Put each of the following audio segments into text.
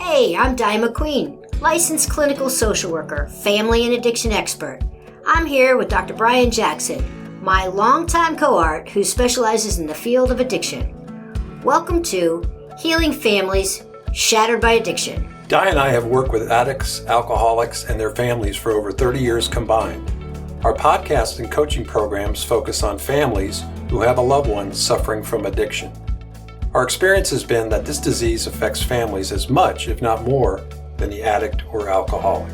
Hey, I'm Di McQueen, licensed clinical social worker, family and addiction expert. I'm here with Dr. Brian Jackson, my longtime cohort who specializes in the field of addiction. Welcome to Healing Families Shattered by Addiction. Di and I have worked with addicts, alcoholics, and their families for over 30 years combined. Our podcast and coaching programs focus on families who have a loved one suffering from addiction. Our experience has been that this disease affects families as much, if not more, than the addict or alcoholic.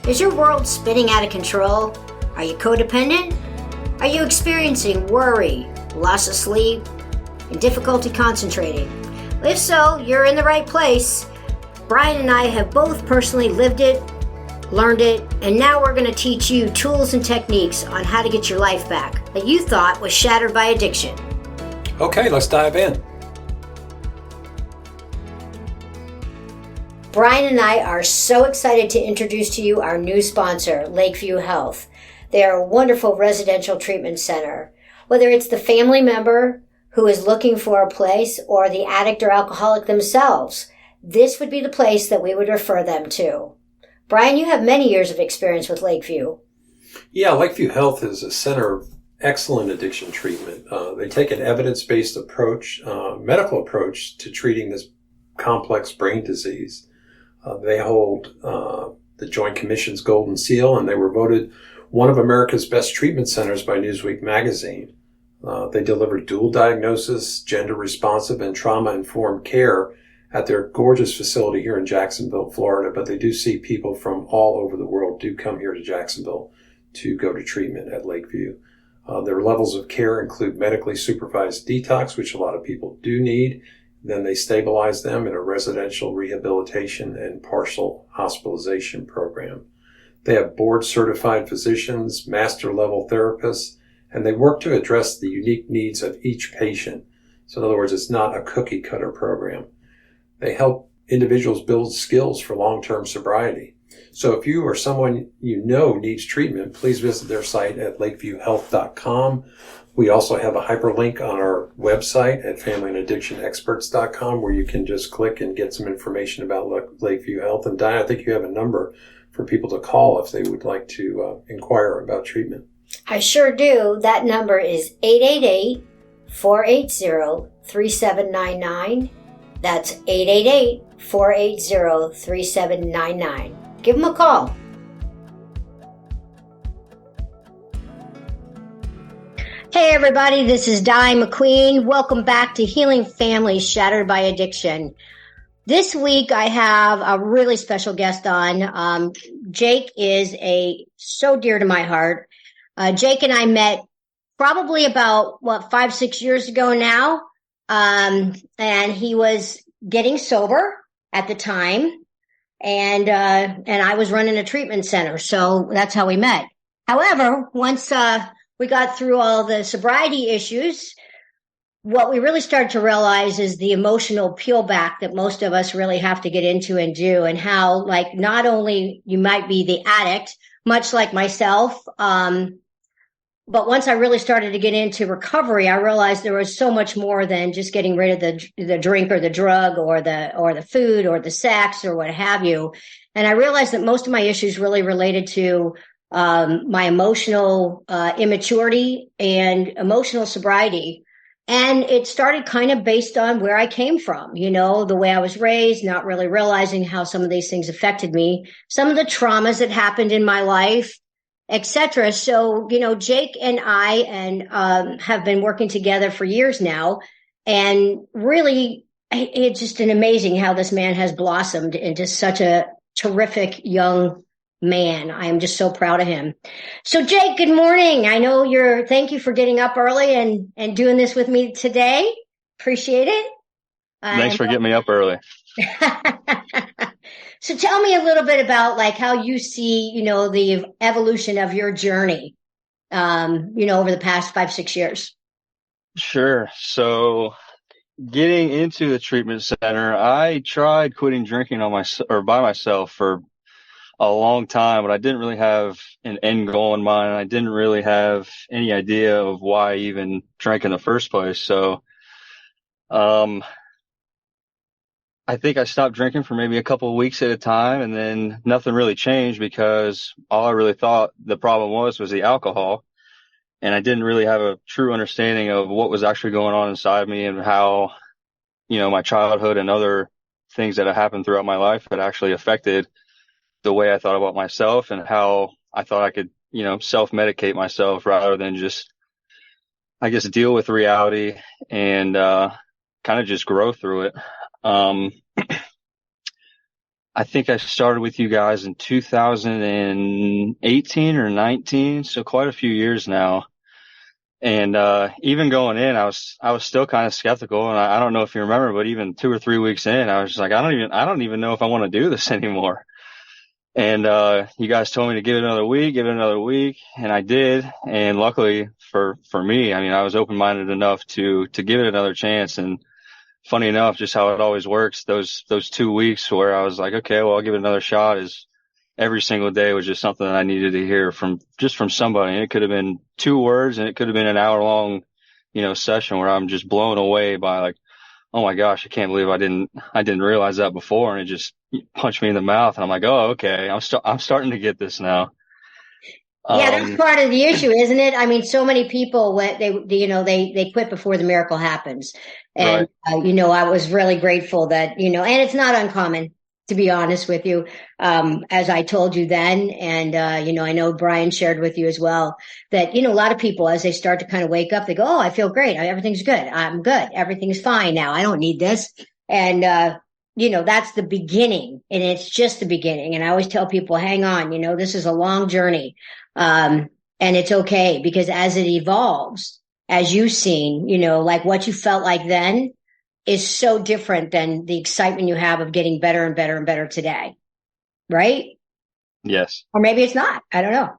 Is your world spinning out of control? Are you codependent? Are you experiencing worry, loss of sleep, and difficulty concentrating? If so, you're in the right place. Brian and I have both personally lived it, learned it, and now we're going to teach you tools and techniques on how to get your life back that you thought was shattered by addiction. Okay, let's dive in. Brian and I are so excited to introduce to you our new sponsor, Lakeview Health. They are a wonderful residential treatment center. Whether it's the family member who is looking for a place or the addict or alcoholic themselves, this would be the place that we would refer them to. Brian, you have many years of experience with Lakeview. Yeah, Lakeview Health is a center of excellent addiction treatment. They take an evidence-based approach, medical approach to treating this complex brain disease. They hold the Joint Commission's Golden Seal, and they were voted one of America's best treatment centers by Newsweek magazine. They deliver dual diagnosis, gender-responsive, and trauma-informed care at their gorgeous facility here in Jacksonville, Florida. But they do see people from all over the world do come here to Jacksonville to go to treatment at Lakeview. Their levels of care include medically supervised detox, which a lot of people do need. Then they stabilize them in a residential rehabilitation and partial hospitalization program. They have board-certified physicians, master-level therapists, and they work to address the unique needs of each patient. So in other words, it's not a cookie-cutter program. They help individuals build skills for long-term sobriety. So if you or someone you know needs treatment, please visit their site at lakeviewhealth.com. We also have a hyperlink on our website at familyandaddictionexperts.com where you can just click and get some information about Lakeview Health. And Di, I think you have a number for people to call if they would like to inquire about treatment. I sure do. That number is 888-480-3799. That's 888-480-3799. Give them a call. Hey everybody, this is Di McQueen. Welcome back to Healing Families Shattered by Addiction. This week I have a really special guest on. Jake is so dear to my heart. Jake and I met probably about 5-6 years ago now. And he was getting sober at the time. And I was running a treatment center. So that's how we met. However, once, we got through all the sobriety issues, what we really started to realize is the emotional peel back that most of us really have to get into and do, and how, like, not only you might be the addict, much like myself, but once I really started to get into recovery, I realized there was so much more than just getting rid of the drink or the drug or the food or the sex or what have you. And I realized that most of my issues really related to my emotional immaturity and emotional sobriety. And it started kind of based on where I came from, the way I was raised, not really realizing how some of these things affected me, some of the traumas that happened in my life, etc. So, Jake and I have been working together for years now. And really, it's just amazing how this man has blossomed into such a terrific young man. I am just so proud of him. So Jake, good morning. I know thank you for getting up early and doing this with me today. Appreciate it. Thanks for getting me up early. So tell me a little bit about how you see, the evolution of your journey, over the past 5-6 years. Sure. So getting into the treatment center, I tried quitting drinking by myself for a long time, but I didn't really have an end goal in mind. I didn't really have any idea of why I even drank in the first place. So, I I think I stopped drinking for maybe a couple of weeks at a time, and then nothing really changed because all I really thought the problem was the alcohol. And I didn't really have a true understanding of what was actually going on inside me and how, my childhood and other things that had happened throughout my life had actually affected the way I thought about myself and how I thought I could, self-medicate myself rather than just, I guess, deal with reality and, kind of just grow through it. I think I started with you guys in 2018 or 19, so quite a few years now. And even going in, I was still kind of skeptical, and I don't know if you remember, but even 2 or 3 weeks in, I was just like, I don't even know if I want to do this anymore. And you guys told me to give it another week, and I did. And luckily for me, I mean, I was open-minded enough to give it another chance. And funny enough, just how it always works, those 2 weeks where I was like, okay, well, I'll give it another shot, is every single day was just something that I needed to hear from somebody. And it could have been 2 words, and it could have been an hour long, session where I'm just blown away by like, oh my gosh, I can't believe I didn't realize that before. And it just punched me in the mouth. And I'm like, oh, okay. I'm starting to get this now. Yeah, that's part of the issue, isn't it? I mean, so many people they quit before the miracle happens. And, right. I was really grateful that, and it's not uncommon, to be honest with you, as I told you then. And, I know Brian shared with you as well that, a lot of people, as they start to kind of wake up, they go, oh, I feel great. Everything's good. I'm good. Everything's fine now. I don't need this. And, that's the beginning, and it's just the beginning. And I always tell people, hang on, this is a long journey. And it's okay, because as it evolves, as you've seen, like what you felt like then is so different than the excitement you have of getting better and better and better today. Right? Yes. Or maybe it's not. I don't know.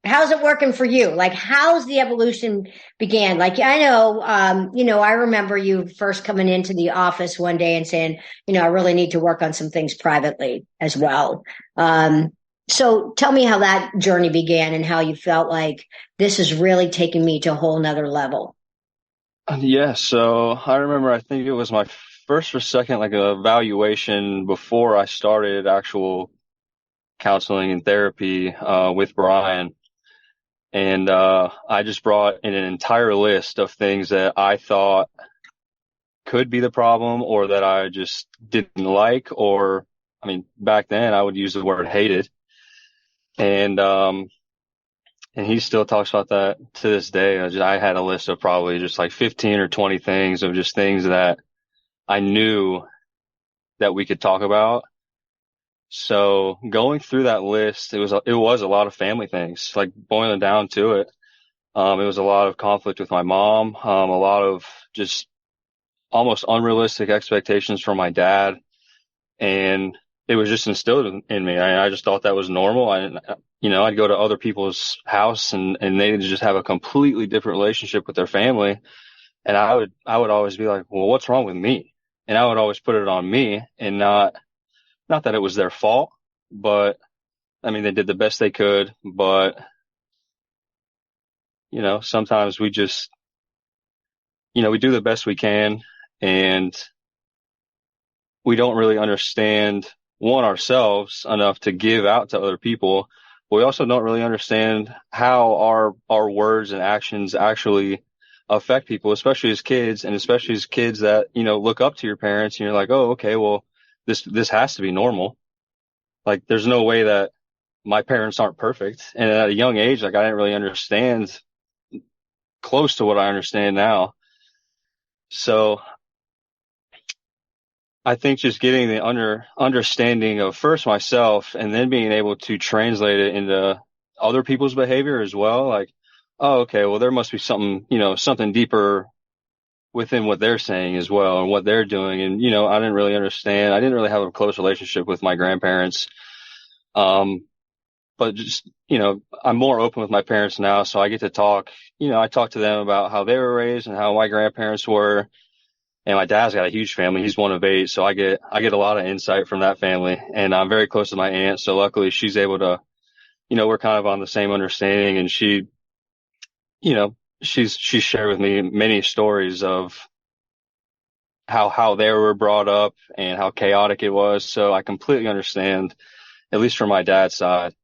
How's it working for you? Like, how's the evolution began? Like, I know, I remember you first coming into the office one day and saying, I really need to work on some things privately as well. So tell me how that journey began and how you felt like this is really taking me to a whole nother level. Yeah. So I remember, I think it was my first or second, like, evaluation before I started actual counseling and therapy, with Brian. And I just brought in an entire list of things that I thought could be the problem, or that I just didn't like, or, I mean, back then I would use the word hated. And he still talks about that to this day. I had a list of probably just like 15 or 20 things of just things that I knew that we could talk about. So going through that list, it was a lot of family things, like boiling down to it. It was a lot of conflict with my mom, a lot of just almost unrealistic expectations from my dad. And it was just instilled in me. I just thought that was normal. I'd go to other people's house and they just have a completely different relationship with their family. And I would always be like, well, what's wrong with me? And I would always put it on me, and not that it was their fault, but I mean, they did the best they could. But, sometimes we just, we do the best we can, and we don't really understand, one, ourselves enough to give out to other people. But we also don't really understand how our words and actions actually affect people, especially as kids, and especially as kids that, look up to your parents, and you're like, oh, okay, well, this has to be normal. Like, there's no way that my parents aren't perfect. And at a young age, like, I didn't really understand close to what I understand now. So I think just getting the understanding of first myself, and then being able to translate it into other people's behavior as well. Like, oh, okay, well, there must be something, something deeper within what they're saying as well, and what they're doing. And, I didn't really understand. I didn't really have a close relationship with my grandparents. But just, I'm more open with my parents now. So I get to talk, I talk to them about how they were raised and how my grandparents were. And my dad's got a huge family. He's one of 8. So I get a lot of insight from that family, and I'm very close to my aunt. So luckily she's able to, we're kind of on the same understanding, and she, she's shared with me many stories of how they were brought up and how chaotic it was. So I completely understand, at least from my dad's side,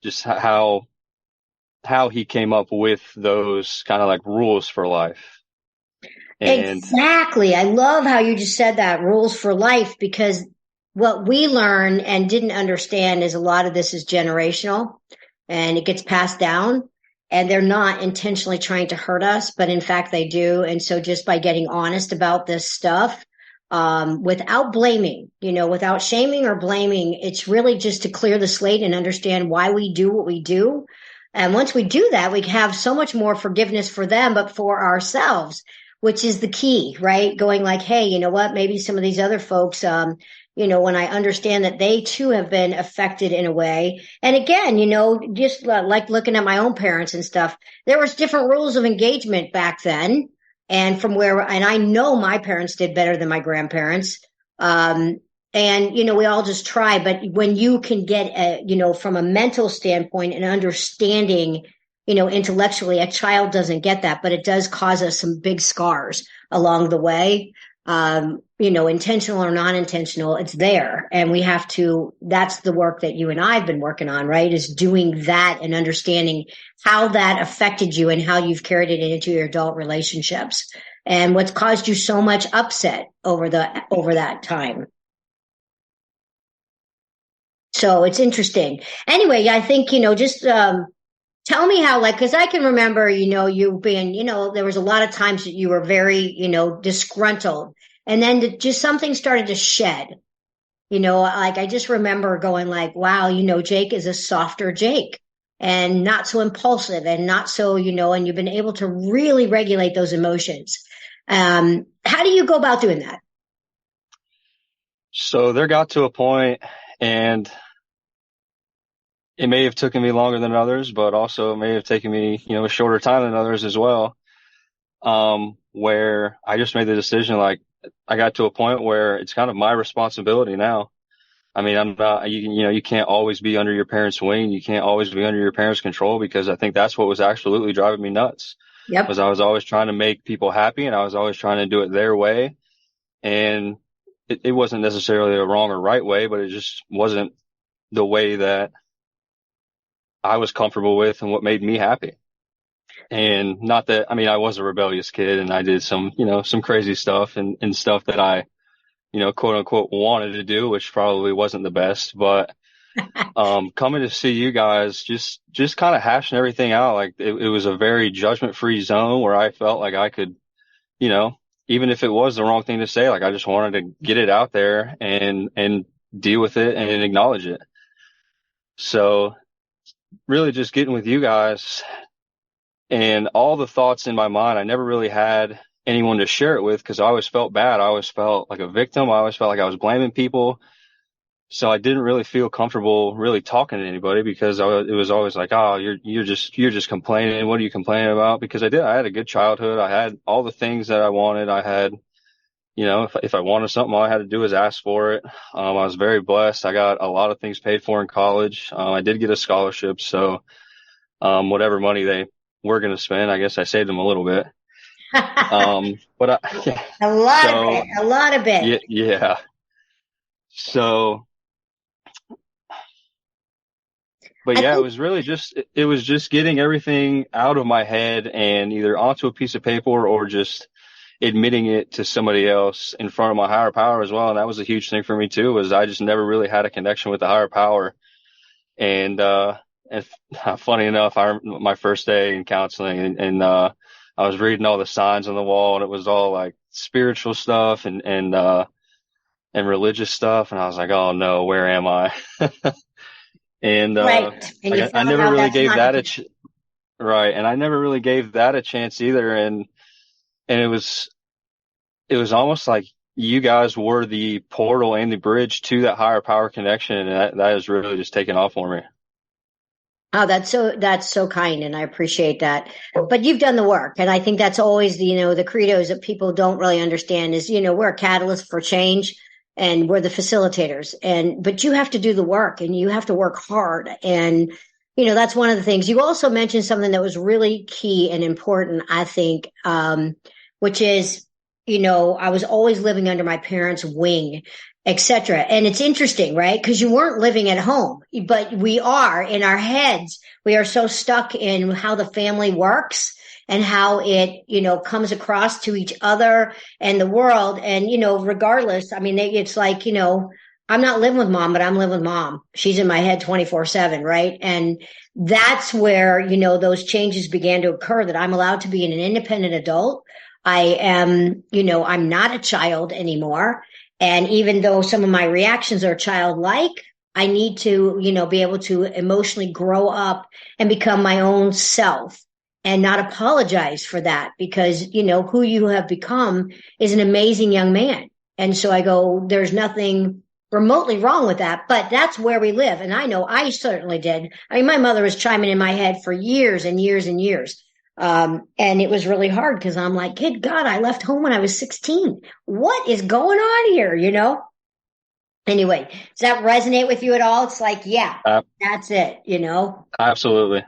just how he came up with those kind of like rules for life. And Exactly. I love how you just said that, rules for life, because what we learn and didn't understand is a lot of this is generational and it gets passed down, and they're not intentionally trying to hurt us, but in fact they do. And so just by getting honest about this stuff, without blaming, without shaming or blaming, it's really just to clear the slate and understand why we do what we do. And once we do that, we have so much more forgiveness for them, but for ourselves, which is the key, right? Going like, hey, you know what? Maybe some of these other folks, when I understand that they too have been affected in a way. And again, just like looking at my own parents and stuff, there was different rules of engagement back then. And and I know my parents did better than my grandparents. We all just try. But when you can get, from a mental standpoint and understanding, intellectually, a child doesn't get that, but it does cause us some big scars along the way. Intentional or non-intentional, it's there. And we have to, that's the work that you and I have been working on, right? Is doing that and understanding how that affected you and how you've carried it into your adult relationships and what's caused you so much upset over that time. So it's interesting. Anyway, I think, just, tell me how, cause I can remember, you being, there was a lot of times that you were very, disgruntled, and then just something started to shed, I just remember going like, wow, Jake is a softer Jake and not so impulsive and not so, and you've been able to really regulate those emotions. How do you go about doing that? so there got to a point, and it may have taken me longer than others, but also it may have taken me, a shorter time than others as well. Where I just made the decision, like I got to a point where it's kind of my responsibility now. I mean, I'm not, you can't always be under your parents' wing. You can't always be under your parents' control, because I think that's what was absolutely driving me nuts. Yep. Was I was always trying to make people happy, and I was always trying to do it their way. And it wasn't necessarily a wrong or right way, but it just wasn't the way that I was comfortable with and what made me happy. And not that, I mean, I was a rebellious kid and I did some, some crazy stuff and stuff that I, quote unquote wanted to do, which probably wasn't the best, but, coming to see you guys, just kind of hashing everything out. Like it was a very judgment free zone where I felt like I could, even if it was the wrong thing to say, like I just wanted to get it out there and deal with it and acknowledge it. So really just getting with you guys and all the thoughts in my mind, I never really had anyone to share it with, because I always felt bad. I always felt like a victim. I always felt like I was blaming people. So I didn't really feel comfortable really talking to anybody, because it was always like, oh, you're just complaining. What are you complaining about? Because I had a good childhood. I had all the things that I wanted. I had, if I wanted something, all I had to do was ask for it. I was very blessed. I got a lot of things paid for in college. I did get a scholarship. So, whatever money they were going to spend, I guess I saved them a little bit. But a lot of it. Yeah. So, but yeah, it was really it was just getting everything out of my head and either onto a piece of paper or just admitting it to somebody else in front of my higher power as well. And that was a huge thing for me too, was I just never really had a connection with the higher power. And funny enough, my first day in counseling and I was reading all the signs on the wall, and it was all like spiritual stuff and religious stuff. And I was like, oh no, where am I? And, right. And I never really gave that right. And I never really gave that a chance either. And it was almost like you guys were the portal and the bridge to that higher power connection. And that has really just taken off for me. Oh, that's so kind. And I appreciate that. But you've done the work. And I think that's always the credos that people don't really understand is, we're a catalyst for change and we're the facilitators, but you have to do the work and you have to work hard. And, that's one of the things. You also mentioned something that was really key and important, I think, which is I was always living under my parents' wing, etc. And it's interesting, right? Because you weren't living at home, but we are in our heads. We are so stuck in how the family works and how it, comes across to each other and the world. And, regardless, I mean, it's like, I'm not living with mom, but I'm living with mom. She's in my head 24/7, right? And that's where, those changes began to occur, that I'm allowed to be an independent adult. I am, I'm not a child anymore. And even though some of my reactions are childlike, I need to, be able to emotionally grow up and become my own self and not apologize for that, because, who you have become is an amazing young man. And so I go, there's nothing remotely wrong with that, but that's where we live. And I know I certainly did. I mean, my mother was chiming in my head for years and years and years. And it was really hard because I'm like, good God, I left home when I was 16. What is going on here? Anyway, does that resonate with you at all? It's like, yeah, that's it, Absolutely.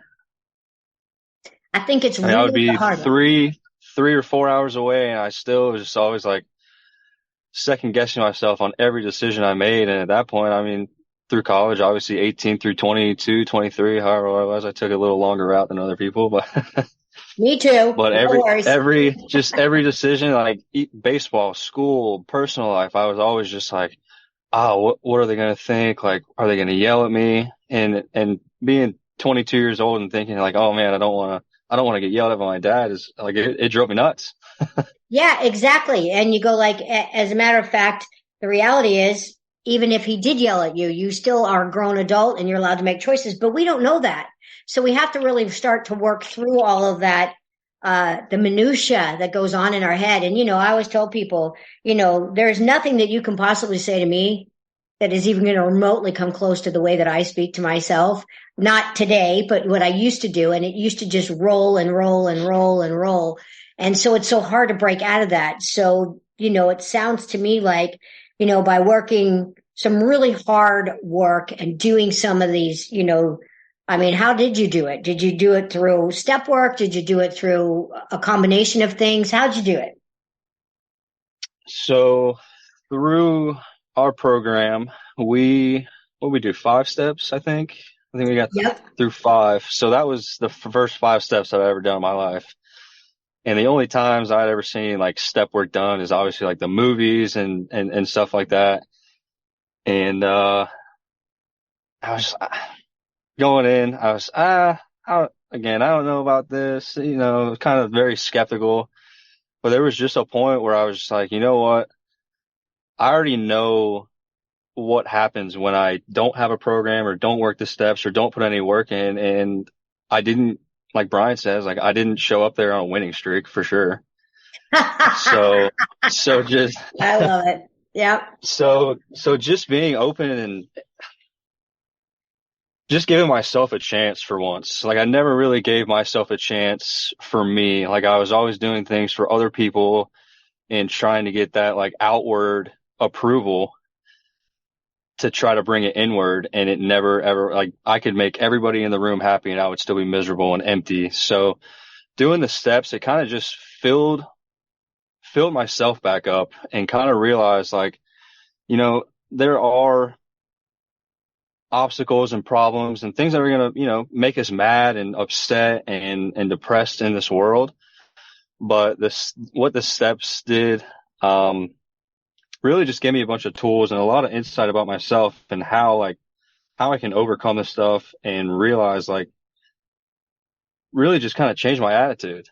I think it's I would really be hard. 3 or 4 hours away, and I still was just always like second guessing myself on every decision I made. And at that point, I mean, through college, obviously 18 through 22, 23, however I was, I took a little longer route than other people, but Me too. but No worries. every decision, like baseball, school, personal life, I was always just like, what are they going to think? Like, are they going to yell at me? And being 22 years old and thinking like, oh man, I don't want to get yelled at by my dad, is like, it drove me nuts. Yeah, exactly. And you go like, as a matter of fact, the reality is, even if he did yell at you, you still are a grown adult and you're allowed to make choices, but we don't know that. So we have to really start to work through all of that, the minutia that goes on in our head. And, I always tell people, there's nothing that you can possibly say to me that is even going to remotely come close to the way that I speak to myself. Not today, but what I used to do. And it used to just roll and roll and roll and roll. And so it's so hard to break out of that. So, it sounds to me like, by working some really hard work and doing some of these, I mean, how did you do it? Did you do it through step work? Did you do it through a combination of things? How'd you do it? So through our program, we do 5 steps, I think. I think we got through 5. So that was the first 5 steps I've ever done in my life. And the only times I'd ever seen like step work done is obviously like the movies and stuff like that. And, I was going in, I was, again, I don't know about this, kind of very skeptical, but there was just a point where I was just like, you know what? I already know what happens when I don't have a program or don't work the steps or don't put any work in. And I didn't, like Brian says, like I didn't show up there on a winning streak for sure. So just, I love it. Yeah. So just being open and just giving myself a chance for once. Like I never really gave myself a chance for me. Like I was always doing things for other people and trying to get that like outward approval to try to bring it inward, and it never ever, like I could make everybody in the room happy and I would still be miserable and empty. So doing the steps, it kind of just filled myself back up and kind of realized like, there are obstacles and problems and things that are going to, make us mad and upset and depressed in this world. But what the steps did, really just gave me a bunch of tools and a lot of insight about myself and how I can overcome this stuff and realize like really just kind of change my attitude.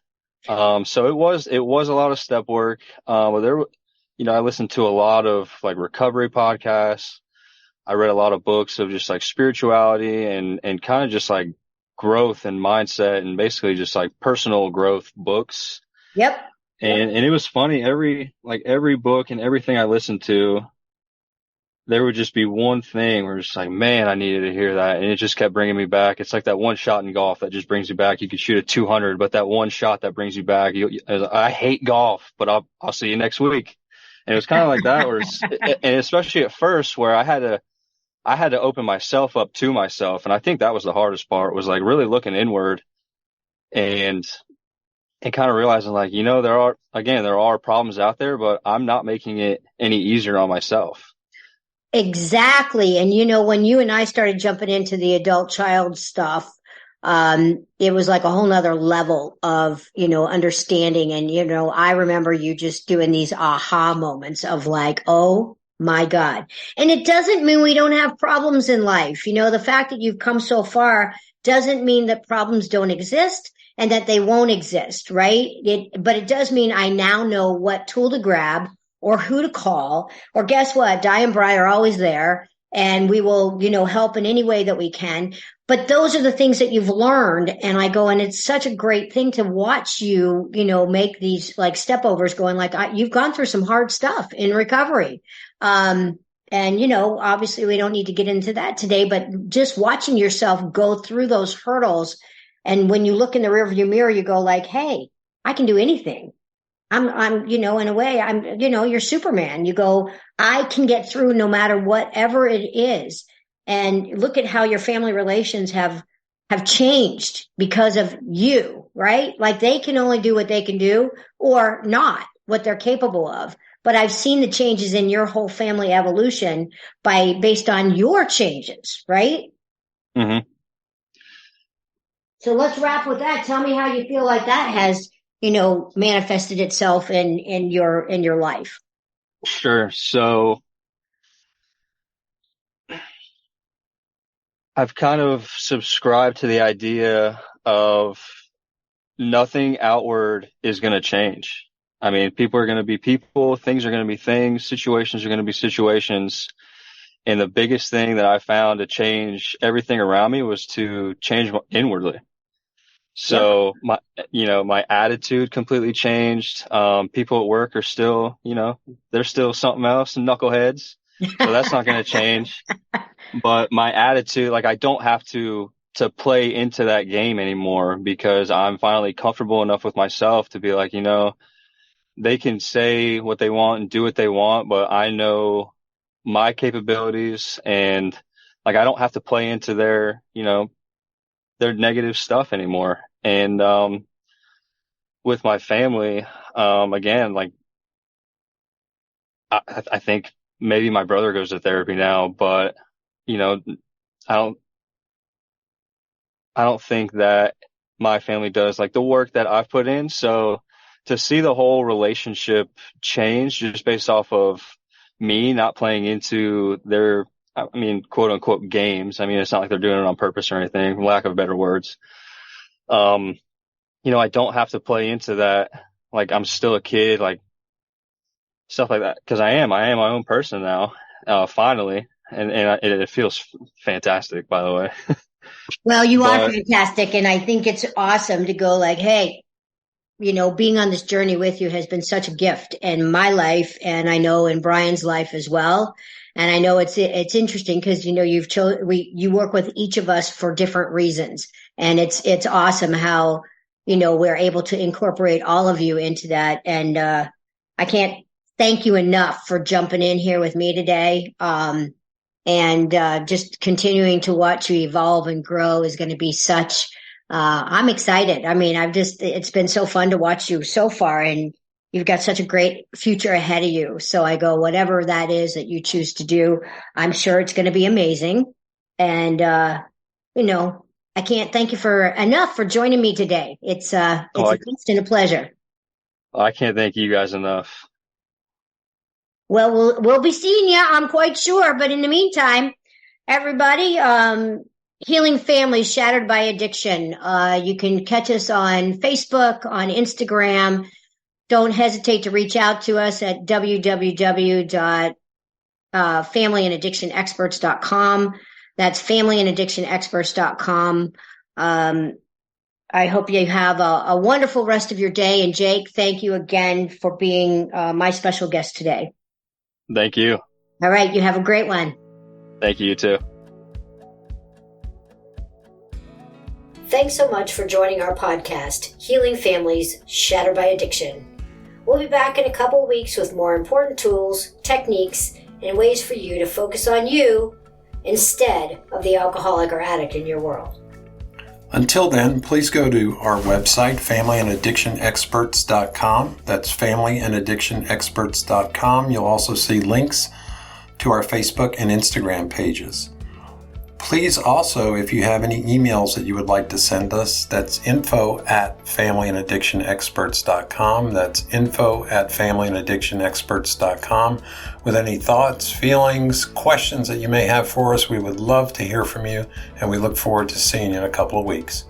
So it was a lot of step work. But there, I listened to a lot of like recovery podcasts. I read a lot of books of just like spirituality and kind of just like growth and mindset and basically just like personal growth books. Yep. And it was funny. Every book and everything I listened to, there would just be one thing where it's like, man, I needed to hear that. And it just kept bringing me back. It's like that one shot in golf that just brings you back. You could shoot a 200, but that one shot that brings you back. I hate golf, but I'll see you next week. And it was kind of like that, and especially at first where I had to open myself up to myself. And I think that was the hardest part, was like really looking inward and and kind of realizing like, there are problems out there, but I'm not making it any easier on myself. Exactly. And when you and I started jumping into the adult child stuff, it was like a whole nother level of, understanding. And, I remember you just doing these aha moments of like, oh my God. And it doesn't mean we don't have problems in life. The fact that you've come so far doesn't mean that problems don't exist and that they won't exist, right? But it does mean I now know what tool to grab or who to call, or guess what? Di and Bri are always there, and we will, help in any way that we can. But those are the things that you've learned. And I go, and it's such a great thing to watch you, make these like stepovers going like, you've gone through some hard stuff in recovery. And, obviously we don't need to get into that today, but just watching yourself go through those hurdles. And when you look in the rearview mirror, you go like, hey, I can do anything. I'm, in a way, you're Superman. You go, I can get through no matter whatever it is. And look at how your family relations have changed because of you, right? Like they can only do what they can do or not what they're capable of. But I've seen the changes in your whole family evolution based on your changes, right? Mm-hmm. So let's wrap with that. Tell me how you feel like that has manifested itself in your life. Sure. So I've kind of subscribed to the idea of nothing outward is going to change. I mean, people are going to be people, things are going to be things, situations are going to be situations. And the biggest thing that I found to change everything around me was to change inwardly. So my attitude completely changed. People at work are still, they're still something else, knuckleheads. So that's not going to change. But my attitude, like I don't have to play into that game anymore because I'm finally comfortable enough with myself to be like, they can say what they want and do what they want, but I know my capabilities and like I don't have to play into their negative stuff anymore. And with my family, again, like I think maybe my brother goes to therapy now, but I don't think that my family does like the work that I've put in. So to see the whole relationship change just based off of me not playing into their, quote unquote games. I mean, it's not like they're doing it on purpose or anything, for lack of better words. I don't have to play into that. Like I'm still a kid, like stuff like that. Cause I am my own person now, finally. And it feels fantastic, by the way. Well, you are fantastic. And I think it's awesome to go like, hey, being on this journey with you has been such a gift in my life. And I know in Brian's life as well. And I know it's interesting because, you work with each of us for different reasons. And it's awesome how, we're able to incorporate all of you into that. And, I can't thank you enough for jumping in here with me today. And just continuing to watch you evolve and grow is going to be such, I'm excited. I mean, it's been so fun to watch you so far and you've got such a great future ahead of you. So I go, whatever that is that you choose to do, I'm sure it's going to be amazing. And, I can't thank you enough for joining me today. It's a constant pleasure. I can't thank you guys enough. Well, we'll be seeing you, I'm quite sure. But in the meantime, everybody, Healing Families Shattered by Addiction. You can catch us on Facebook, on Instagram. Don't hesitate to reach out to us at www.familyandaddictionexperts.com. That's familyandaddictionexperts.com. I hope you have a wonderful rest of your day. And Jake, thank you again for being my special guest today. Thank you. All right. You have a great one. Thank you, you too. Thanks so much for joining our podcast, Healing Families Shattered by Addiction. We'll be back in a couple weeks with more important tools, techniques, and ways for you to focus on you instead of the alcoholic or addict in your world. Until then, please go to our website, familyandaddictionexperts.com. That's familyandaddictionexperts.com. You'll also see links to our Facebook and Instagram pages. Please also, if you have any emails that you would like to send us, that's info@familyandaddictionexperts.com. That's info@familyandaddictionexperts.com. With any thoughts, feelings, questions that you may have for us, we would love to hear from you, and we look forward to seeing you in a couple of weeks.